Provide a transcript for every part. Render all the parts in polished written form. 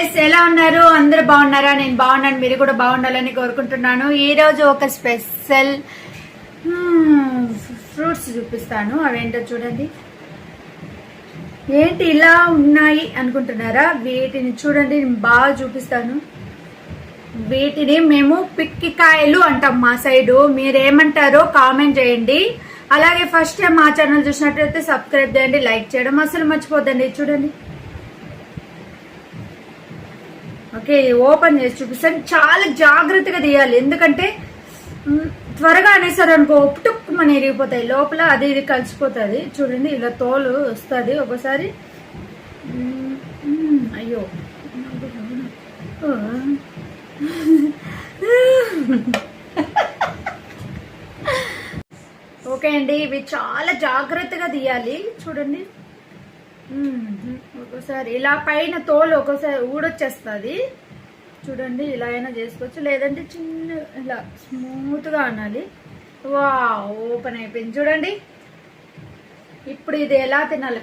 Guys, ఎలా ఉన్నారు? అందరూ బాగున్నారా? నేను బాగున్నాను, మీరు కూడా బాగుండాలని కోరుకుంటున్నాను. ఈ రోజు ఒక స్పెషల్ ఫ్రూట్స్ చూపిస్తాను. అవేంటో చూడండి. ఏంటి ఇలా ఉన్నాయి అనుకుంటున్నారా? వీటిని చూడండి, నేను బాగా చూపిస్తాను. వీటిని మేము పిక్కికాయలు అంటాం మా సైడు. మీరేమంటారో కామెంట్ చేయండి. అలాగే ఫస్ట్ టైం మా ఛానల్ చూసినట్లయితే సబ్స్క్రైబ్ చేయండి, లైక్ చేయడం అసలు మర్చిపోద్దండి. చూడండి, ఓకే, ఓపెన్ చేసి చూపిస్తాను. చాలా జాగ్రత్తగా తీయాలి, ఎందుకంటే త్వరగా అనేసారు అనుకో ఉప్పుటుక్కుమని ఎరిగిపోతాయి, లోపల అది ఇది కలిసిపోతుంది. చూడండి, ఇలా తోలు వస్తుంది ఒకసారి. అయ్యో, ఓకే అండి, ఇవి చాలా జాగ్రత్తగా తీయాలి. చూడండి, ఒక్కోసారి ఇలా పైన తోలు ఒక్కోసారి ఊడొచ్చేస్తుంది. చూడండి, ఇలా అయినా చేసుకోవచ్చు, లేదంటే చిన్న ఇలా స్మూత్గా అనాలి. వా, ఓపెన్ అయిపోయింది. చూడండి, ఇప్పుడు ఇది ఎలా తినాలి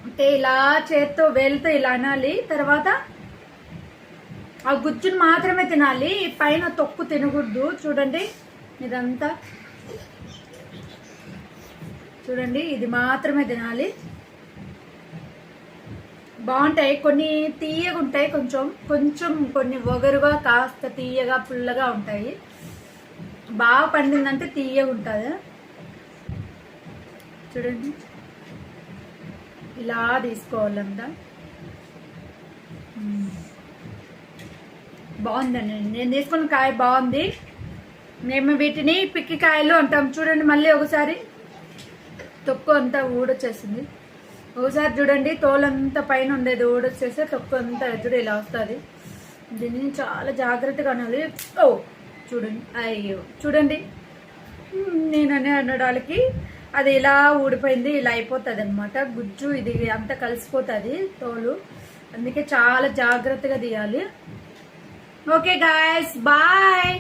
అంటే ఇలా చేత్తో వేలుతో ఇలా అనాలి. తర్వాత ఆ గుజ్జును మాత్రమే తినాలి, పైన తొక్కు తినకూడదు. చూడండి, ఇదంతా చూడండి, ఇది మాత్రమే తినాలి. బాగుంటాయి, కొన్ని తీయగా ఉంటాయి, కొంచెం కొంచెం కొన్ని ఒగరుగా, కాస్త తీయగా పుల్లగా ఉంటాయి. బాగా పండిందంటే తీయగా ఉంటుంది. చూడండి, ఇలా తీసుకోవాలంతా. బాగుందండి, నేను తీసుకున్న కాయ బాగుంది. మేము వీటిని పిక్కికాయలు అంటాం. చూడండి, మళ్ళీ ఒకసారి తొక్కు అంతా ఊడొచ్చేసింది. ఒకసారి చూడండి, తోలంతా పైన ఉండేది ఊడొచ్చేస్తే తొక్కు అంతా ఎదురు ఇలా వస్తుంది. దీన్ని చాలా జాగ్రత్తగా అనాలి. ఓ చూడండి, అయ్యో చూడండి, నేననే అనడానికి అది ఇలా ఊడిపోయింది, ఇలా అయిపోతుంది అనమాట. గుజ్జు ఇది అంతా కలిసిపోతుంది తోలు, అందుకే చాలా జాగ్రత్తగా తీయాలి. Okay guys, bye.